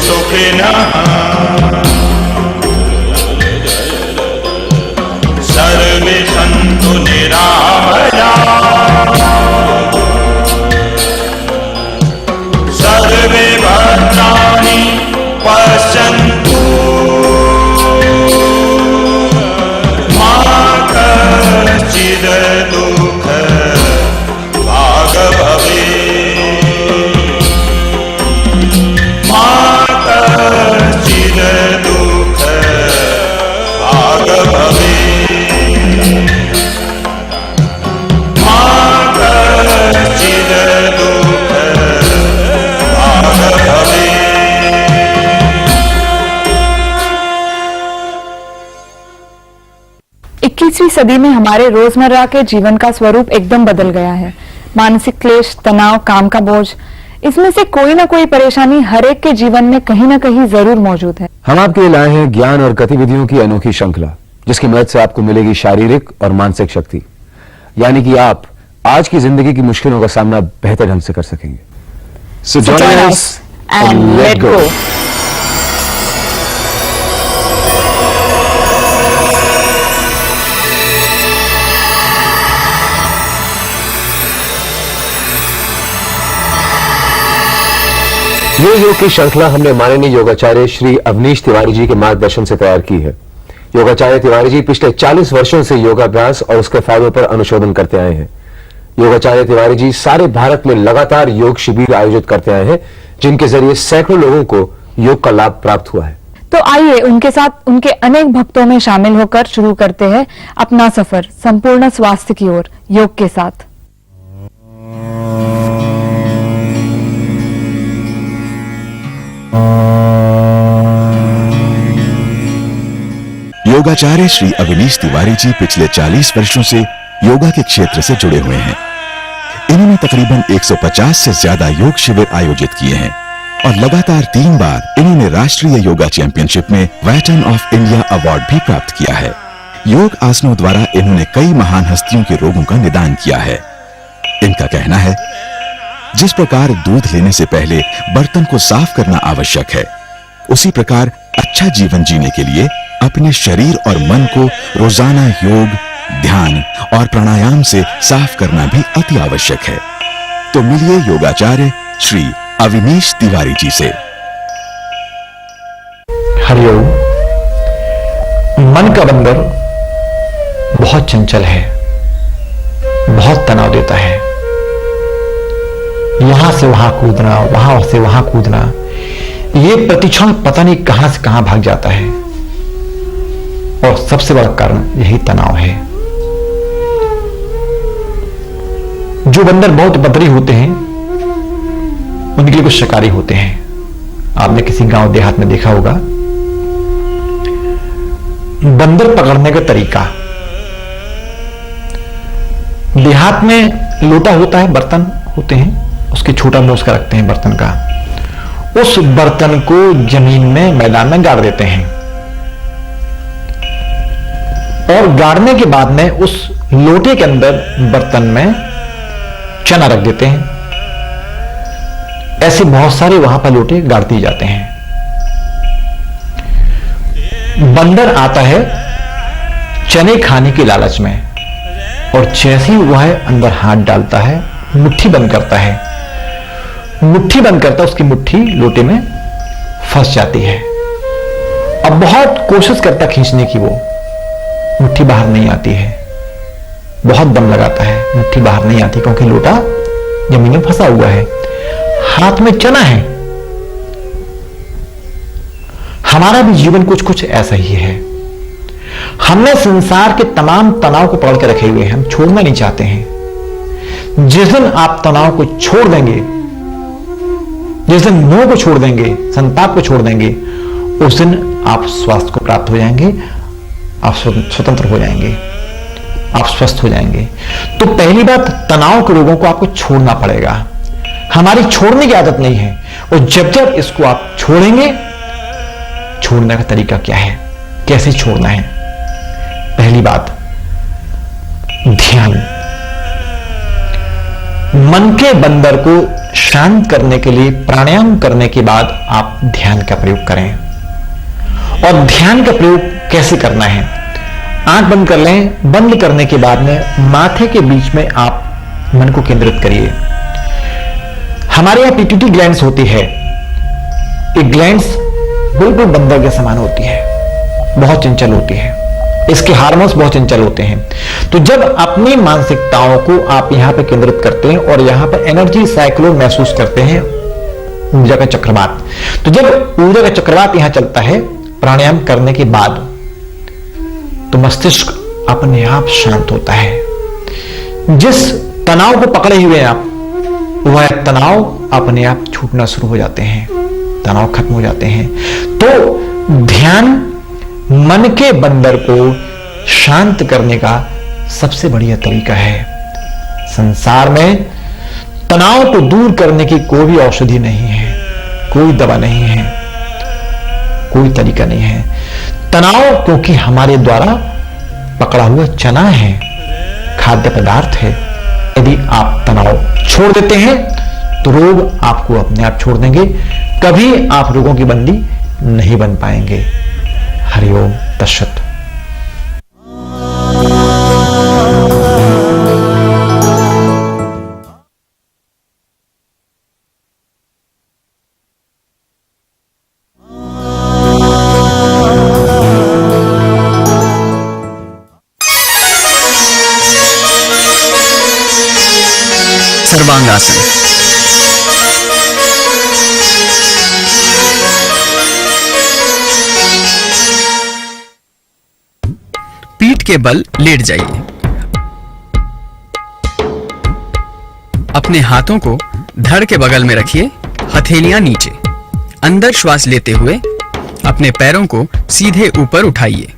सुखिनः सर्वे सन्तु निरामयाः सर्वे भद्राणि पश्यन्तु मा कश्चित् दुःखभाग् भवेत् मा कश्चित् दुःखभाग् भवेत् मा कश्चित् दुःखभाग् भवेत्। 21वीं सदी में हमारे रोजमर्रा के जीवन का स्वरूप एकदम बदल गया है। मानसिक क्लेश, तनाव, काम का बोझ, इसमें से कोई ना कोई परेशानी हर एक के जीवन में कहीं ना कहीं जरूर मौजूद है। हम आपके लिए लाए हैं ज्ञान और गतिविधियों की अनोखी श्रृंखला, जिसकी मदद से आपको मिलेगी शारीरिक और मानसिक शक्ति, यानी कि आप आज की जिंदगी की मुश्किलों का सामना बेहतर ढंग से कर सकेंगे। So join us and let go. ये योग की श्रृंखला हमने माननीय योगाचार्य श्री अवनीश तिवारी जी के मार्गदर्शन से तैयार की है। योगाचार्य तिवारी जी पिछले 40 वर्षों से योगाभ्यास और उसके फायदों पर अनुशोधन करते आए हैं। योगाचार्य तिवारी जी सारे भारत में लगातार योग शिविर आयोजित करते आए हैं, जिनके जरिए सैकड़ों लोगों को योग का लाभ प्राप्त हुआ है। तो आइए उनके साथ उनके अनेक भक्तों में शामिल होकर शुरू करते हैं अपना सफर संपूर्ण स्वास्थ्य की ओर योग के साथ। योगाचार्य श्री अवनीश तिवारी जी पिछले 40 वर्षों से योगा के क्षेत्र से जुड़े हुए हैं। इन्होंने तकरीबन 150 से ज्यादा योग शिविर आयोजित किए हैं और लगातार 3 बार इन्होंने राष्ट्रीय योगा चैंपियनशिप में वेटरन ऑफ इंडिया अवार्ड भी प्राप्त किया है। योग आसनों द्वारा इन्होंने कई महान हस्तियों के रोगों का निदान किया है। इनका कहना है, जिस प्रकार दूध लेने से पहले बर्तन को साफ करना आवश्यक है, उसी प्रकार अच्छा जीवन जीने के लिए अपने शरीर और मन को रोजाना योग, ध्यान और प्राणायाम से साफ करना भी अति आवश्यक है। तो मिलिए योगाचार्य श्री अवनीश तिवारी जी से। हरिओम। मन का बंदर बहुत चंचल है, बहुत तनाव देता है। यहां से वहां कूदना, वहां से वहां कूदना, ये प्रतिक्षण पता नहीं कहां से कहां भाग जाता है। और सबसे बड़ा कारण यही तनाव है। जो बंदर बहुत बदरी होते हैं, उनके लिए कुछ शिकारी होते हैं। आपने किसी गांव देहात में देखा होगा, बंदर पकड़ने का तरीका, देहात में लोटा होता है, बर्तन होते हैं, उसके छोटा नोज का रखते हैं बर्तन का, उस बर्तन को जमीन में, मैदान में गाड़ देते हैं और गाड़ने के बाद में उस लोटे के अंदर बर्तन में चना रख देते हैं। ऐसे बहुत सारे वहां पर लोटे गाड़ दिए जाते हैं। बंदर आता है चने खाने के लालच में और जैसे ही वह अंदर हाथ डालता है, मुट्ठी बंद करता है, मुट्ठी बंद करता, उसकी मुट्ठी लोटे में फंस जाती है। अब बहुत कोशिश करता खींचने की, वो मुट्ठी बाहर नहीं आती है, बहुत दम लगाता है, मुट्ठी बाहर नहीं आती क्योंकि लोटा जमीन में फंसा हुआ है, हाथ में चना है। हमारा भी जीवन कुछ कुछ ऐसा ही है। हमने संसार के तमाम तनाव को पकड़ के रखे हुए हैं, हम छोड़ना नहीं चाहते हैं। जिस दिन आप तनाव को छोड़ देंगे, जिस दिन मोह को छोड़ देंगे, संताप को छोड़ देंगे, उस दिन आप स्वास्थ्य को प्राप्त हो जाएंगे, आप स्वतंत्र हो जाएंगे, आप स्वस्थ हो जाएंगे। तो पहली बात, तनाव के रोगों को आपको छोड़ना पड़ेगा। हमारी छोड़ने की आदत नहीं है, और जब जब इसको आप छोड़ेंगे, छोड़ने का तरीका क्या है, कैसे छोड़ना है? पहली बात, ध्यान। मन के बंदर को शांत करने के लिए प्राणायाम करने के बाद आप ध्यान का प्रयोग करें। और ध्यान का प्रयोग कैसे करना है? आंख बंद कर लें। बंद करने के बाद में माथे के बीच में आप मन को केंद्रित करिए। हमारे यहां पिट्यूटरी ग्लैंड्स होती है। ये ग्लैंड्स बिल्कुल बंदर के समान होती है, बहुत चंचल होती है। इसके हार्मोन्स बहुत चंचल होते हैं। तो जब अपनी मानसिकताओं को आप यहां पर केंद्रित करते हैं और यहां पर एनर्जी साइक्लोन महसूस करते हैं, ऊर्जा का चक्रवात, तो जब ऊर्जा का चक्रवात यहां चलता है प्राणायाम करने के बाद, तो मस्तिष्क अपने आप शांत होता है। जिस तनाव को पकड़े हुए हैं आप, वह तनाव अपने आप छूटना शुरू हो जाते हैं, तनाव खत्म हो जाते हैं। तो ध्यान मन के बंदर को शांत करने का सबसे बढ़िया तरीका है। संसार में तनाव को दूर करने की कोई भी औषधि नहीं है, कोई दवा नहीं है, कोई तरीका नहीं है। तनाव क्योंकि हमारे द्वारा पकड़ा हुआ चना है, खाद्य पदार्थ है। यदि आप तनाव छोड़ देते हैं तो रोग आपको अपने आप छोड़ देंगे। कभी आप रोगों की बंदी नहीं बन पाएंगे। हरिओम तत्सत। सर्वांगासन। पीठ के बल लेट जाइए। अपने हाथों को धड़ के बगल में रखिए, हथेलियां नीचे। अंदर श्वास लेते हुए अपने पैरों को सीधे ऊपर उठाइए।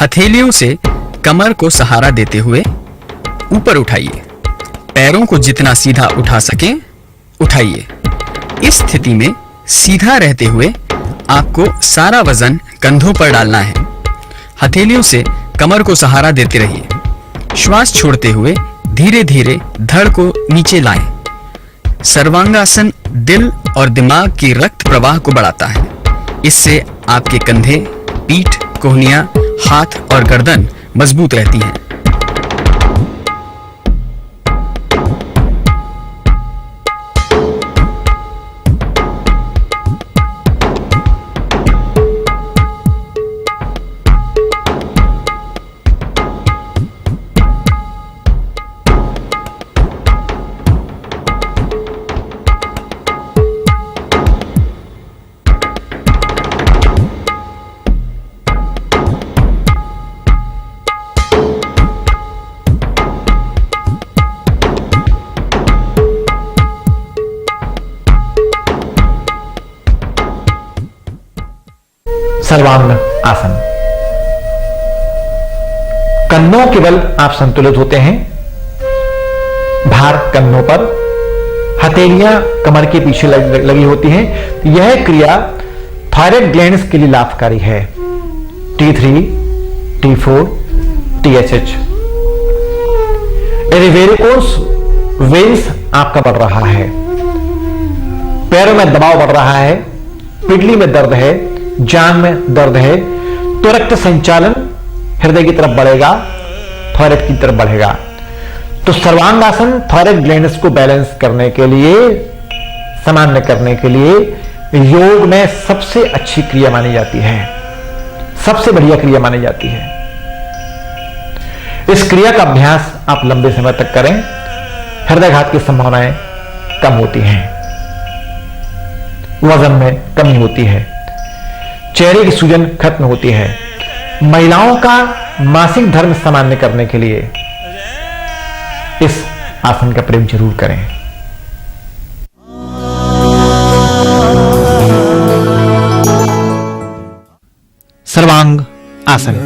हथेलियों से कमर को सहारा देते हुए ऊपर उठाइए। पैरों को जितना सीधा उठा सकें उठाइए। इस स्थिति में सीधा रहते हुए आपको सारा वजन कंधों पर डालना है। हथेलियों से कमर को सहारा देते रहिए। श्वास छोड़ते हुए धीरे धीरे धड़ को नीचे लाएं। सर्वांगासन दिल और दिमाग की रक्त प्रवाह को बढ़ाता है। इससे आपके कंधे, पीठ, कोहनियां, हाथ और गर्दन मजबूत रहती हैं। सर्वांग आसन। कंधों के बल आप संतुलित होते हैं। भार कंधों पर, हथेलियां कमर के पीछे लगी होती हैं। यह क्रिया थायराइड ग्लैंड्स के लिए लाभकारी है। T3, T4, TSH। यदि वेरिकोस वेन्स आपका बढ़ रहा है, पैरों में दबाव बढ़ रहा है, पिडली में दर्द है, जान में दर्द है, तो रक्त संचालन हृदय की तरफ बढ़ेगा, थायराइड की तरफ बढ़ेगा। तो सर्वांगासन थायराइड ग्लैंड्स को बैलेंस करने के लिए, सामान्य करने के लिए योग में सबसे अच्छी क्रिया मानी जाती है, सबसे बढ़िया क्रिया मानी जाती है। इस क्रिया का अभ्यास आप लंबे समय तक करें, हृदयघात की संभावनाएं कम होती हैं, वजन में कमी होती है, चेहरे की सूजन खत्म होती है। महिलाओं का मासिक धर्म सामान्य करने के लिए इस आसन का प्रयोग जरूर करें। सर्वांग आसन।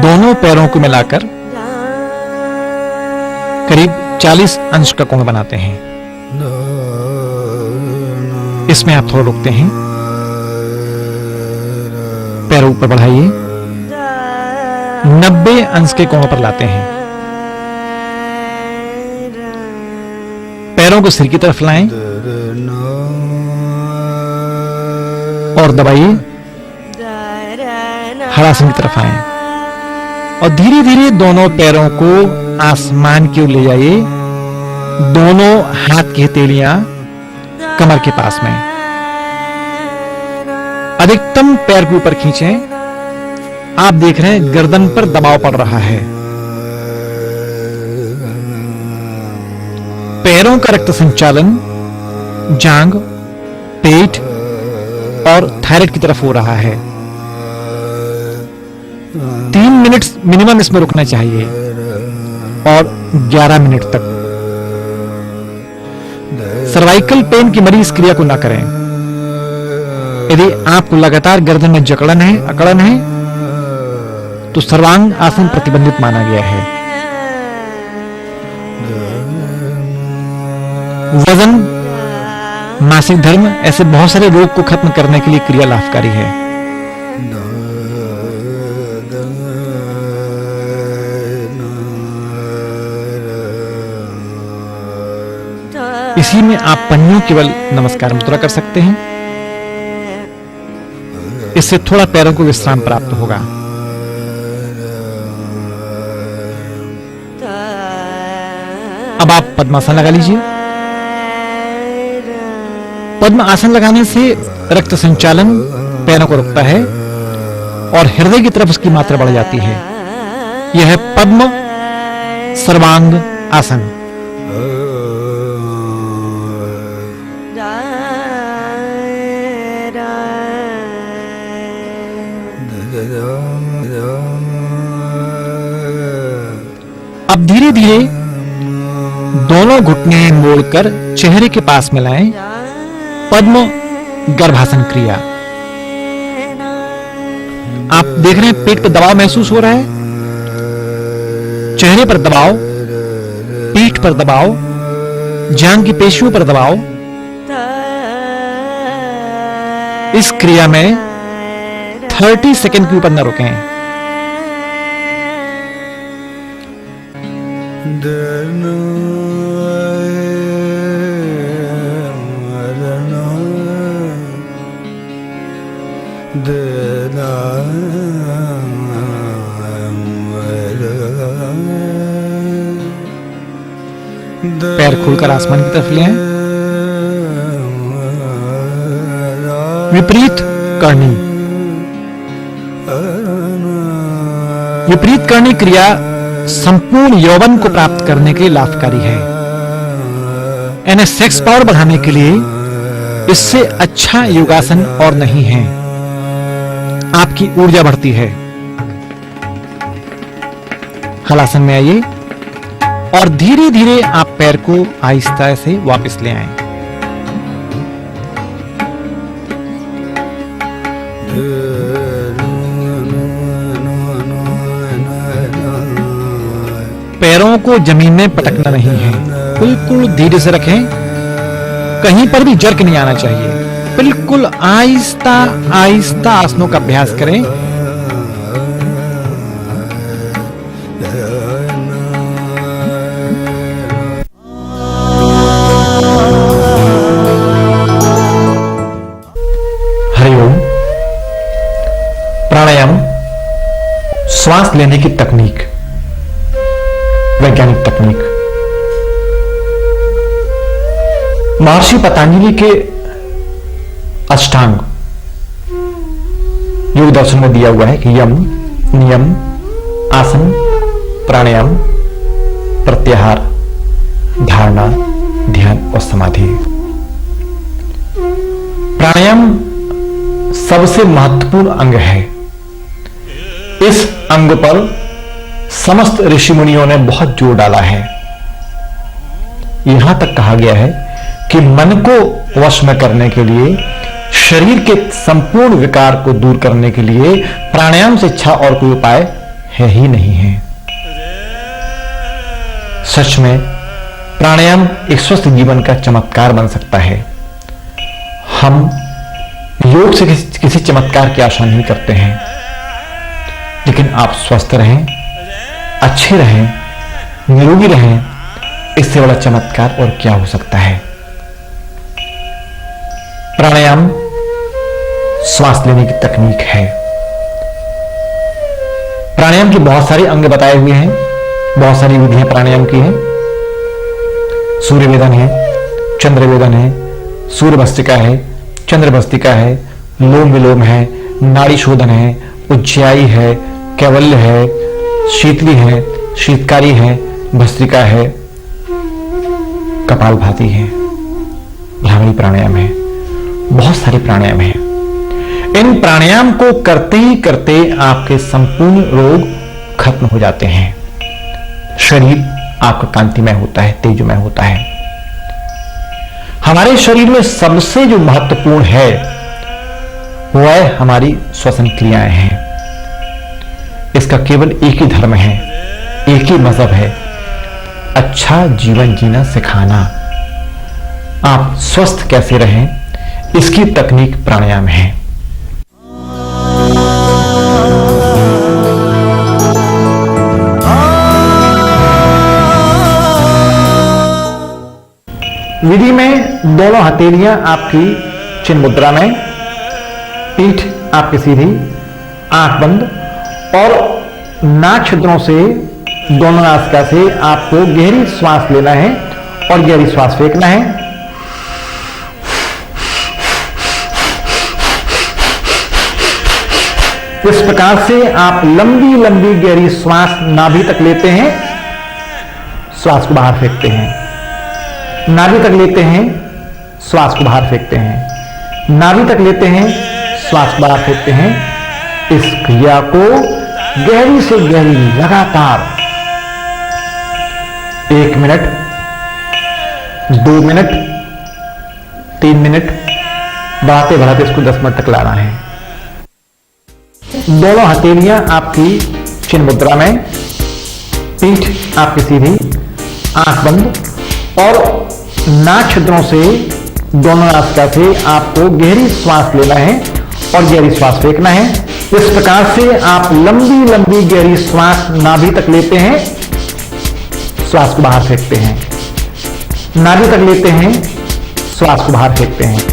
दोनों पैरों को मिलाकर करीब 40 अंश का कोण बनाते हैं। इसमें आप थोड़ा रुकते हैं, पैर ऊपर बढ़ाइए, 90 अंश के कोण पर लाते हैं। पैरों को सिर की तरफ लाएं और दबाइए। हलासन की तरफ आए और धीरे धीरे दोनों पैरों को आसमान की ओर ले जाइए। दोनों हाथ की हथेलियां कमर के पास में, अधिकतम पैर के ऊपर खींचें। आप देख रहे हैं गर्दन पर दबाव पड़ रहा है। पैरों का रक्त संचालन जांघ, पेट और थायराइड की तरफ हो रहा है। 3 मिनट मिनिमम इसमें रुकना चाहिए और 11 मिनट तक। सर्वाइकल पेन की मरीज क्रिया को ना करें। यदि आपको लगातार गर्दन में जकड़न है, अकड़न है, तो सर्वांग आसन प्रतिबंधित माना गया है। वजन, मासिक धर्म, ऐसे बहुत सारे रोग को खत्म करने के लिए क्रिया लाभकारी है। इसी में आप पन्नियों केवल नमस्कार मुद्रा कर सकते हैं। इससे थोड़ा पैरों को विश्राम प्राप्त होगा। अब आप पद्मासन लगा लीजिए। पद्म आसन लगाने से रक्त संचालन पैरों को रुकता है और हृदय की तरफ उसकी मात्रा बढ़ जाती है। यह है पद्म सर्वांग आसन। अब धीरे धीरे दोनों घुटने मोड़कर चेहरे के पास में लाएं। पद्म गर्भासन क्रिया। आप देख रहे हैं पेट पर दबाव महसूस हो रहा है, चेहरे पर दबाव, पीठ पर दबाव, जांघ की पेशियों पर दबाव। इस क्रिया में 30 सेकंड के ऊपर न रुकें। पैर खुलकर आसमान की तरफ ले आए। विपरीत करनी। विपरीत करनी क्रिया संपूर्ण यौवन को प्राप्त करने के लिए लाभकारी है। यानी सेक्स पावर बढ़ाने के लिए इससे अच्छा योगासन और नहीं है। आपकी ऊर्जा बढ़ती है। हलासन में आइए और धीरे धीरे आप पैर को आहिस्ता से वापस ले आएं। पैरों को जमीन में पटकना नहीं है, बिल्कुल धीरे से रखें। कहीं पर भी जर्क नहीं आना चाहिए। बिल्कुल आहिस्ता आहिस्ता आसनों का अभ्यास करें। हरिओम। प्राणायाम श्वास लेने की तकनीक, वैज्ञानिक तकनीक। महर्षि पतंजलि के अष्टांग योग दर्शन में दिया हुआ है कि यम, नियम, आसन, प्राणायाम, प्रत्याहार, धारणा, ध्यान और समाधि। प्राणायाम सबसे महत्वपूर्ण अंग है। इस अंग पर समस्त ऋषि मुनियों ने बहुत जोर डाला है। यहां तक कहा गया है कि मन को वश में करने के लिए, शरीर के संपूर्ण विकार को दूर करने के लिए प्राणायाम से अच्छा और कोई उपाय है ही नहीं है। सच में प्राणायाम एक स्वस्थ जीवन का चमत्कार बन सकता है। हम योग से किसी चमत्कार की आशा नहीं करते हैं, लेकिन आप स्वस्थ रहें, अच्छे रहें, निरोगी रहें, इससे बड़ा चमत्कार और क्या हो सकता है। प्राणायाम श्वास लेने की तकनीक है। प्राणायाम के बहुत सारे अंग बताए हुए हैं, बहुत सारी विधियां प्राणायाम की हैं। सूर्य वेदन है, चंद्र वेदन है, सूर्य भस्त्रिका है, चंद्र भस्त्रिका है, लोम विलोम है, नाड़ी शोधन है, उज्जाई है, कैवल्य है, शीतली है, शीतकारी है, भस्त्रिका है, कपालभाति है, भ्रामरी प्राणायाम है। बहुत सारे प्राणायाम है। इन प्राणायाम को करते ही करते आपके संपूर्ण रोग खत्म हो जाते हैं। शरीर आपका कांतिमय होता है, तेजमय होता है। हमारे शरीर में सबसे जो महत्वपूर्ण है वह हमारी श्वसन क्रियाएं हैं। इसका केवल एक ही धर्म है, एक ही मजहब है, अच्छा जीवन जीना सिखाना। आप स्वस्थ कैसे रहें इसकी तकनीक प्राणायाम है। विधि में दोनों हथेलियां आपकी चिन्ह मुद्रा में, पीठ आपकी सीधी, आंख बंद और नाक छिद्रों से दोनों नासिका से आपको गहरी श्वास लेना है और गहरी श्वास फेंकना है। इस प्रकार से आप लंबी लंबी गहरी श्वास नाभि तक लेते हैं, श्वास को बाहर फेंकते हैं, नाभि तक लेते हैं, श्वास को बाहर फेंकते हैं, नाभि तक लेते हैं, श्वास को बाहर फेंकते हैं। इस क्रिया को गहरी से गहरी लगातार 1 मिनट, 2 मिनट, 3 मिनट बढ़ाते बढ़ाते इसको 10 मिनट तक लाना है। दोनों हथेलियां आपकी चिन्ह मुद्रा में, पीठ आपकी सीधी, आंख बंद और नाक छिद्रों से दोनों नासिका से आपको गहरी श्वास लेना है और गहरी श्वास फेंकना है। इस प्रकार से आप लंबी लंबी गहरी श्वास नाभि तक लेते हैं, श्वास को बाहर फेंकते हैं, नाभि तक लेते हैं, श्वास को बाहर फेंकते हैं।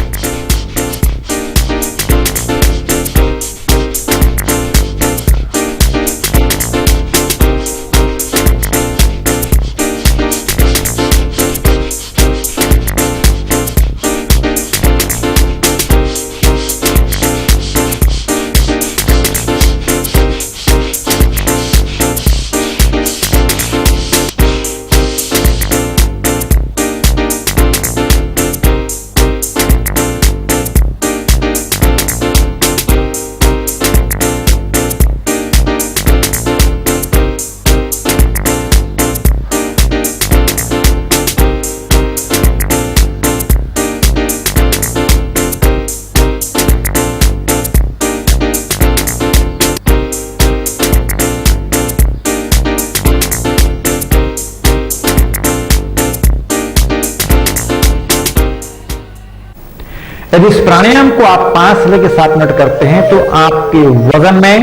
यदि इस प्राणायाम को आप 5 से लेकर 7 मिनट करते हैं तो आपके वजन में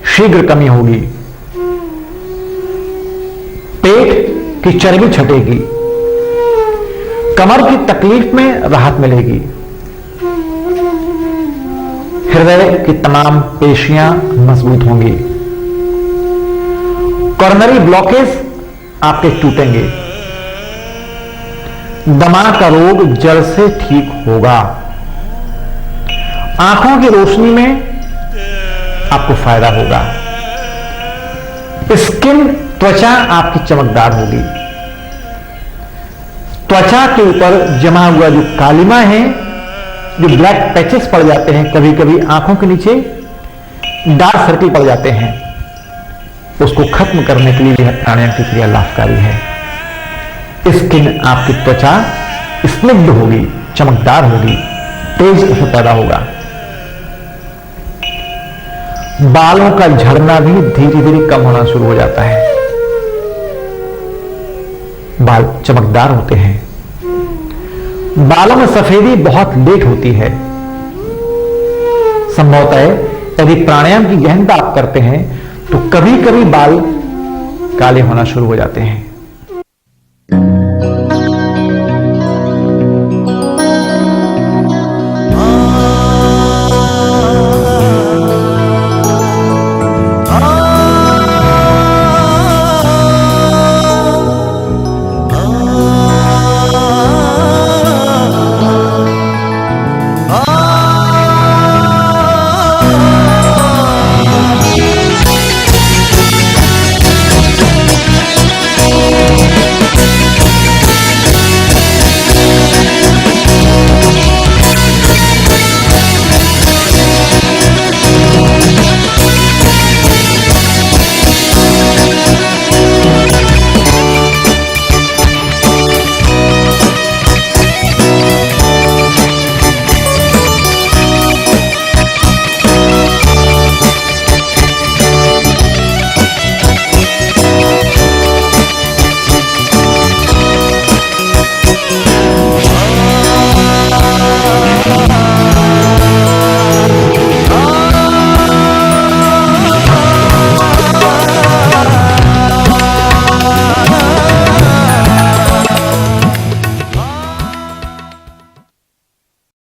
शीघ्र कमी होगी, पेट की चर्बी छटेगी, कमर की तकलीफ में राहत मिलेगी, हृदय की तमाम पेशियां मजबूत होंगी, कॉर्नरी ब्लॉकेज आपके टूटेंगे, दिमाग का रोग जड़ से ठीक होगा, आंखों की रोशनी में आपको फायदा होगा, स्किन त्वचा आपकी चमकदार होगी, त्वचा के ऊपर जमा हुआ जो कालिमा है, जो ब्लैक पैचेस पड़ जाते हैं, कभी कभी आंखों के नीचे डार्क सर्कल पड़ जाते हैं, उसको खत्म करने के लिए यह प्राणायाम की क्रिया लाभकारी है। स्किन आपकी त्वचा स्निग्ध होगी, चमकदार होगी, तेज उसमें पैदा होगा, बालों का झड़ना भी धीरे धीरे कम होना शुरू हो जाता है, बाल चमकदार होते हैं, बालों में सफेदी बहुत लेट होती है। संभवतः यदि प्राणायाम की गहनता आप करते हैं तो कभी कभी बाल काले होना शुरू हो जाते हैं।